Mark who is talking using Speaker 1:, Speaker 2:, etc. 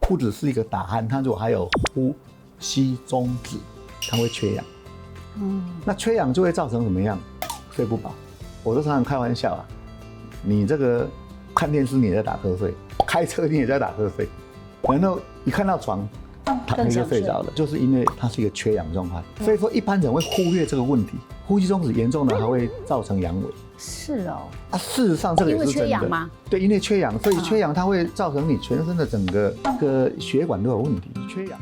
Speaker 1: 不只是一个打鼾，它如果还有呼吸中止，它会缺氧。那缺氧就会造成怎么样？睡不饱。我都常常开玩笑啊，你这个看电视你也在打瞌睡，开车你也在打瞌睡，然后一看到床躺下就睡着了，就是因为它是一个缺氧状态。所以说一般人会忽略这个问题，呼吸中止严重的还会造成阳痿。
Speaker 2: 是哦。
Speaker 1: 事实上这个也是真的。
Speaker 2: 因为缺氧吗？
Speaker 1: 对，因为缺氧，所以缺氧它会造成你全身的整个血管都有问题，缺氧。